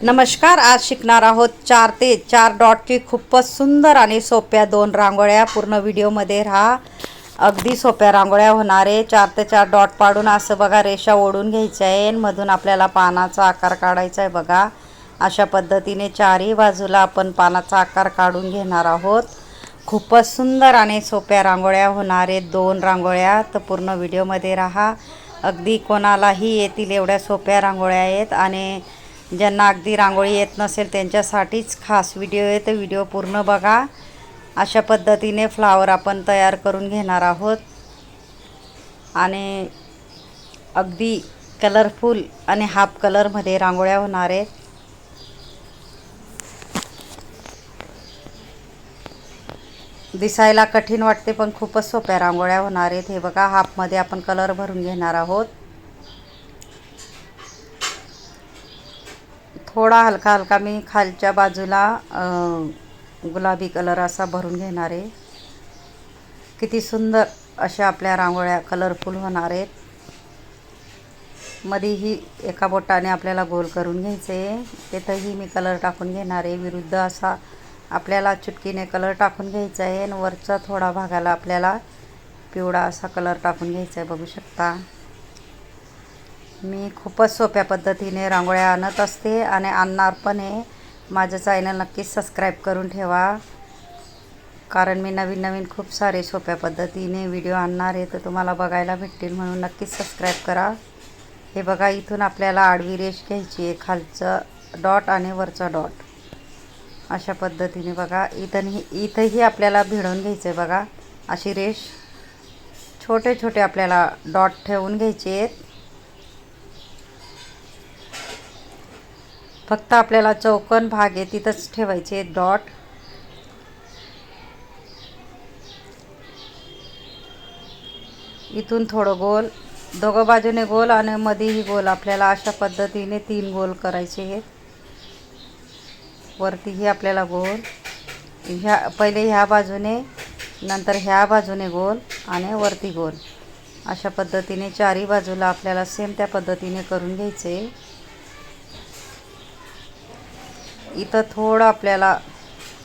नमस्कार. आज शिकणार आहोत 4 ते 4 डॉटची खूपच सुंदर आणि सोप्या 2 रांगोळ्या. पूर्ण व्हिडिओमध्ये राहा. अगदी सोप्या रांगोळ्या होणार आहे. 4 ते 4 डॉट पाडून असं बघा रेषा ओढून घ्यायच्या आहे. मधून आपल्याला पानाचा आकार काढायचा आहे. बघा अशा पद्धतीने चारही बाजूला आपण पानाचा आकार काढून घेणार आहोत. खूपच सुंदर आणि सोप्या रांगोळ्या होणार आहेत. 2 रांगोळ्या. तर पूर्ण व्हिडिओमध्ये राहा. अगदी कोणालाही येतील एवढ्या सोप्या रांगोळ्या आहेत आणि ज्यांना अगदी रांगोळी येत नसेल त्यांच्यासाठीच खास व्हिडिओ आहे. तर व्हिडिओ पूर्ण बघा. अशा पद्धतीने फ्लावर आपण तयार करून घेणार आहोत आणि अगदी कलरफुल आणि हाफ कलरमध्ये रांगोळ्या होणार आहेत. दिसायला कठीण वाटते पण खूपच सोप्या रांगोळ्या होणार आहेत. हे बघा हाफमध्ये आपण कलर भरून घेणार आहोत. थोडा हलका हलका मी खालच्या बाजूला गुलाबी कलर असा भरून घेणार आहे. किती सुंदर अशा आपल्या रांगोळ्या कलरफुल होणार आहेत. मध्येही एका बोटाने आपल्याला गोल करून घ्यायचे आहे. तिथंही मी कलर टाकून घेणार आहे. विरुद्ध असा आपल्याला चुटकीने कलर टाकून घ्यायचा आहे आणि वरचा थोडा भागाला आपल्याला पिवळा असा कलर टाकून घ्यायचा आहे. बघू शकता मी खूपच सोप्या पद्धतीने रांगोळ्या आणत असते आणि आणणार पण आहे. माझं चॅनल नक्कीच सबस्क्राईब करून ठेवा, कारण मी नवीन नवीन खूप सारे सोप्या पद्धतीने व्हिडिओ आणणार आहे. तर तुम्हाला बघायला भेटतील म्हणून नक्कीच सबस्क्राईब करा. हे बघा इथून आपल्याला आडवी रेष घ्यायची आहे. खालचं डॉट आणि वरचा डॉट अशा पद्धतीने बघा. इथंही आपल्याला भिडवून घ्यायचं आहे. बघा अशी रेष छोटे छोटे आपल्याला डॉट ठेवून घ्यायचे आहेत. फक्त आपल्याला चौकोन भाग आहे तिथंच ठेवायचे डॉट. इथून थोडं गोल, दोघं बाजूने गोल आणि मध्येही गोल. आपल्याला अशा पद्धतीने 3 गोल करायचे आहेत. वरतीही आपल्याला गोल, पहिले ह्या बाजूने, नंतर ह्या बाजूने गोल आणि वरती गोल. अशा पद्धतीने चारही बाजूला आपल्याला सेम त्या पद्धतीने करून घ्यायचे. इथं थोडं आपल्याला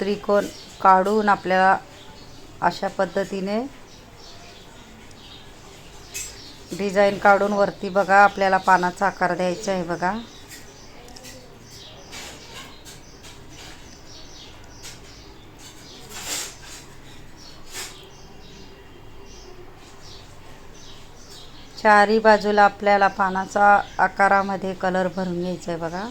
त्रिकोण काढून आपल्याला अशा पद्धतीने डिझाईन काढून वरती बघा आपल्याला पानाचा आकार द्यायचा आहे. बघा चारही बाजूला आपल्याला पानाचा आकारामध्ये कलर भरून घ्यायचा आहे. बघा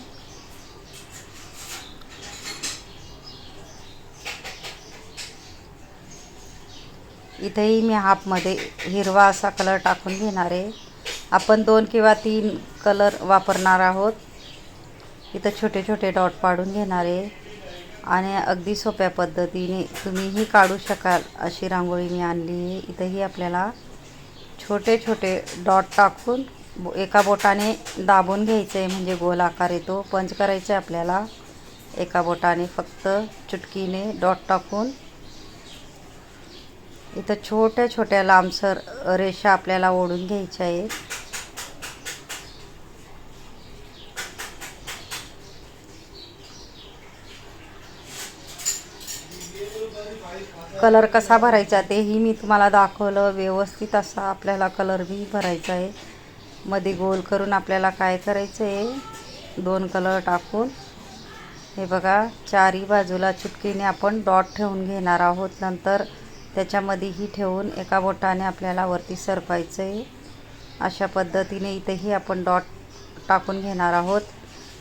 इथेही मी हाफमध्ये हिरवा असा कलर टाकून घेणार आहे. आपण 2 किंवा 3 कलर वापरणार आहोत. इथं छोटे छोटे डॉट पाडून घेणार आहे आणि अगदी सोप्या पद्धतीने तुम्हीही काढू शकाल अशी रांगोळी मी आणली आहे. इथंही आपल्याला छोटे छोटे डॉट टाकून एका बोटाने दाबून घ्यायचं आहे म्हणजे गोल आकार येतो. पंच करायचं आहे आपल्याला. एका बोटाने फक्त चुटकीने डॉट टाकून इथं छोट्या छोट्या लांबसर रेषा आपल्याला ओढून घ्यायच्या आहेत. कलर कसा भरायचा तेही मी तुम्हाला दाखवलं. व्यवस्थित असा आपल्याला कलर बी भरायचा आहे. मध्ये गोल करून आपल्याला काय करायचं आहे, 2 कलर टाकून हे बघा चारही बाजूला चुटकीने आपण डॉट ठेवून घेणार आहोत. नंतर त्याच्यामध्येही ठेवून एका बोटाने आपल्याला वरती सरकवायचं आहे. अशा पद्धतीने इथेही आपण डॉट टाकून घेणार आहोत.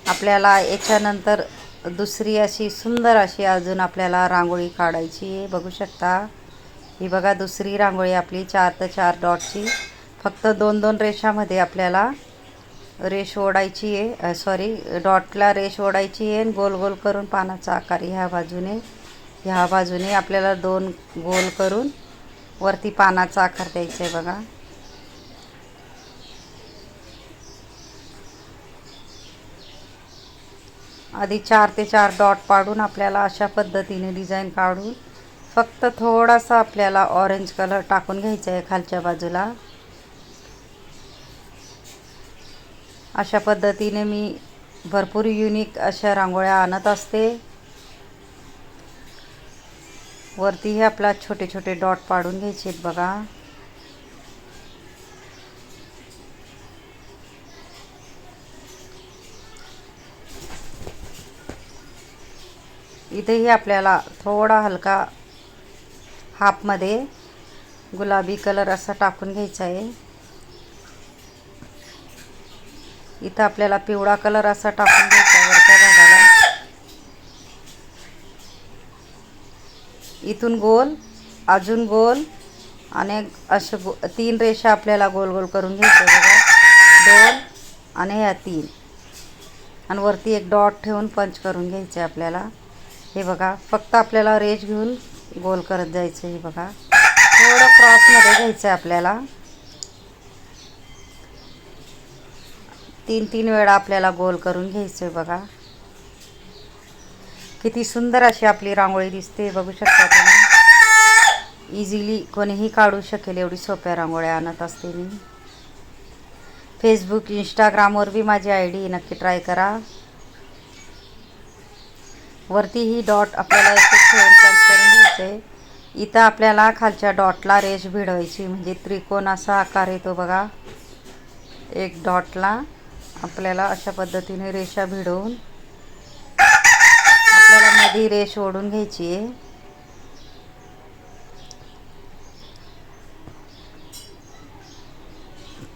आपल्याला याच्यानंतर दुसरी अशी सुंदर अशी अजून आपल्याला रांगोळी काढायची आहे. बघू शकता ही बघा दुसरी रांगोळी आपली 4 ते 4 डॉटची. फक्त 2-2 रेषामध्ये आपल्याला रेष ओढायची आहे. डॉटला रेष ओढायची आहे आणि गोल गोल करून पानाचा आकार ह्या बाजूने आपल्याला 2 गोल करून वरती पानाचा आकार द्यायचा आहे. बघा आधी 4 ते 4 डॉट पाडून आपल्याला अशा पद्धतीने डिझाईन काढून फक्त थोडासा आपल्याला ऑरेंज कलर टाकून घ्यायचा आहे खालच्या बाजूला. अशा पद्धतीने मी भरपूर युनिक अशा रांगोळ्या आणत असते. वरतीही आपला छोटे छोटे डॉट पाडून घ्यायचे आहेत बघा. इथेही आपल्याला थोडा हलका हाफमध्ये गुलाबी कलर असा टाकून घ्यायचा आहे. इथं आपल्याला पिवळा कलर असा टाकून घ्यायचा वरच्या भागाला. इथून गोल, अजून गोल आणि असे 3 रेषा आपल्याला गोल गोल करून घ्यायच्या बघा. 2 आणि ह्या 3 आणि वरती एक डॉट ठेवून पंच करून घ्यायचे आपल्याला. हे बघा, फक्त आपल्याला रेष घेऊन गोल करत जायचं. हे बघा, थोडं क्रॉसमध्ये घ्यायचं आहे आपल्याला. 3 वेळा आपल्याला गोल करून घ्यायचं आहे बघा. किती सुंदर अशी आपली रांगोळी दिसते बघू शकता तुम्ही. इझिली कोणीही काढू शकेल एवढी सोप्या रांगोळ्या आणत असते मी. फेसबुक, इंस्टाग्रामवर बी माझी ID आहे, नक्की ट्राय करा. वरती ही डॉट आपल्याला इथे ठेवून पंच करून घ्यायचं आहे. इथं आपल्याला खालच्या डॉटला रेष भिडवायची, म्हणजे त्रिकोण असा आकार येतो बघा. एक डॉटला आपल्याला अशा पद्धतीने रेषा भिडवून आपल्याला मध्ये रेष ओढून घ्यायची आहे.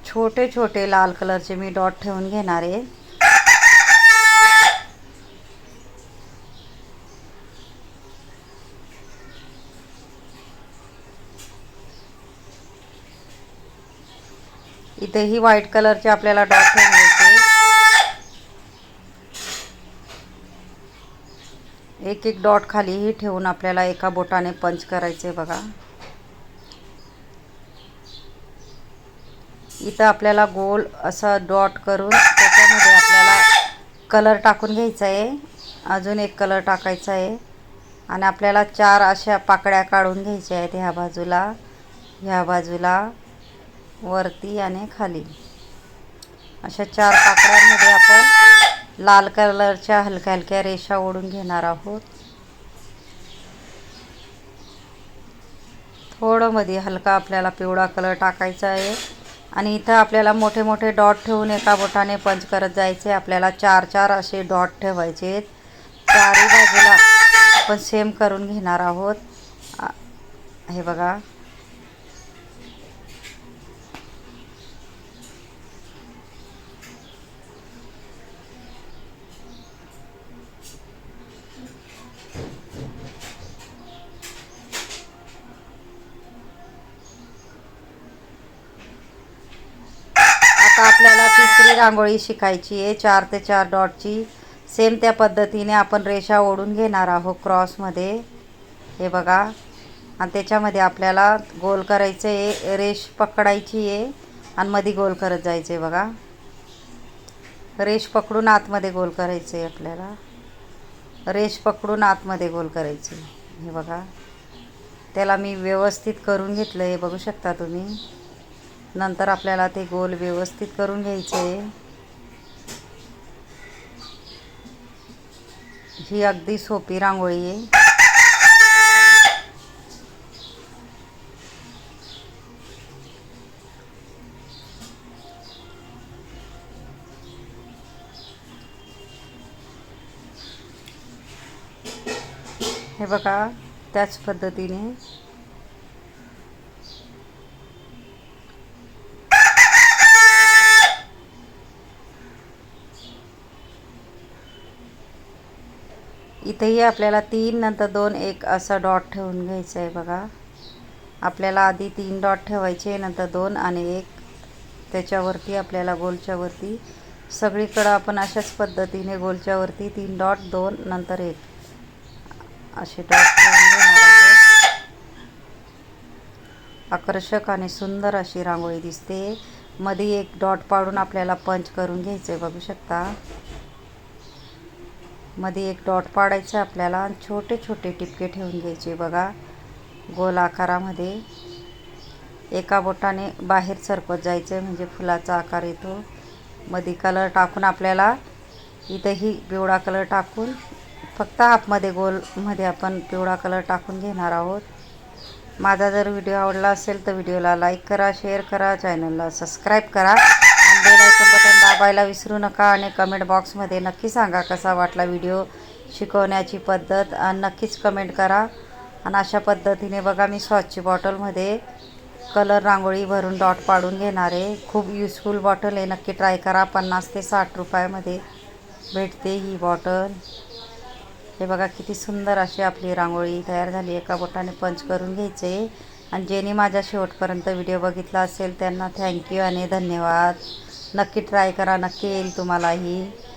छोटे छोटे लाल कलरचे मी डॉट ठेवून घेणार आहे. इथेही व्हाईट कलरचे आपल्याला डॉट ठेवून घ्यायचे. एक एक डॉट खालीही ठेवून आपल्याला एका बोटाने पंच करायचे बघा. इथं आपल्याला गोल असा डॉट करून त्याच्यामध्ये आपल्याला कलर टाकून घ्यायचा आहे. अजून एक कलर टाकायचा आहे आणि आपल्याला 4 अशा पाकळ्या काढून घ्यायच्या आहेत. ह्या बाजूला, ह्या बाजूला, वरती आणि खाली. अशा 4 पाकळ्यांमध्ये आपण लाल कलरच्या हलक्या हलक्या रेषा ओढून घेणार आहोत. थोडं मध्ये हलका आपल्याला पिवळा कलर टाकायचा आहे आणि इथं आपल्याला मोठे मोठे डॉट ठेवून एका बोटाने पंच करत जायचे. आपल्याला 4 असे डॉट ठेवायचे आहेत. 4ही बाजूला आपण सेम करून घेणार आहोत. हे बघा, आपल्याला तिसरी रांगोळी शिकायची आहे 4 ते 4 डॉटची. सेम त्या पद्धतीने आपण रेषा ओढून घेणार आहोत क्रॉसमध्ये. हे बघा, आणि त्याच्यामध्ये आपल्याला गोल करायचं आहे. रेष पकडायची आहे आणि मध्ये गोल करत जायचं आहे बघा. रेष पकडून आतमध्ये गोल करायचं आहे आपल्याला. रेष पकडून आतमध्ये गोल करायचे. हे बघा, त्याला मी व्यवस्थित करून घेतलं आहे बघू शकता तुम्ही. नंतर आपल्याला ते गोल व्यवस्थित करून घ्यायचे. ही अगदी सोपी रांगोळी आहे. हे बघा, त्याच पद्धतीने इथेही आपल्याला 3 नंतर 2 1 असा डॉट ठेवून घ्यायचा आहे बघा. आपल्याला आधी 3 डॉट ठेवायचे, नंतर 2 आणि 1. त्याच्यावरती आपल्याला गोलच्या वरती सगळीकडं आपण अशाच पद्धतीने गोलच्या वरती 3 डॉट, 2 नंतर 1 असे डॉट ठेवून घेणार आहोत. आकर्षक आणि सुंदर अशी रांगोळी दिसते. मध्ये एक डॉट पाडून आपल्याला पंच करून घ्यायचं आहे बघू शकता. मध्ये एक डॉट पाडायचं आपल्याला आणि छोटे छोटे टिपके ठेवून घ्यायचे बघा गोल आकारामध्ये. एका बोटाने बाहेर सरकत जायचं म्हणजे फुलाचा आकार येतो. मध्ये कलर टाकून आपल्याला इथंही पिवळा कलर टाकून फक्त हाफमध्ये गोलमध्ये आपण पिवळा कलर टाकून घेणार आहोत. माझा जर व्हिडिओ आवडला असेल तर व्हिडिओला लाईक करा, शेअर करा, चॅनलला सबस्क्राईब करा आणि बेल आयकॉन बटन दाबायला विसरू नका. आणि कमेंट बॉक्समध्ये नक्की सांगा कसा वाटला व्हिडिओ, शिकवण्याची पद्धत, आणि नक्कीच कमेंट करा. आणि अशा पद्धतीने बघा मी स्वॉचची बॉटलमध्ये कलर रांगोळी भरून डॉट पाडून घेणार आहे. खूप युजफुल बॉटल आहे, नक्की ट्राय करा. 50 ते 60 रुपयामध्ये भेटते ही बॉटल. हे बघा किती सुंदर अशी आपली रांगोळी तयार झाली. एका बोटाने पंच करून घ्यायचे. आणि ज्यांनी माझ्या शेवटपर्यंत व्हिडिओ बघितला असेल त्यांना थँक्यू आणि धन्यवाद. नक्की ट्राय करा, नक्की येईल तुम्हालाही.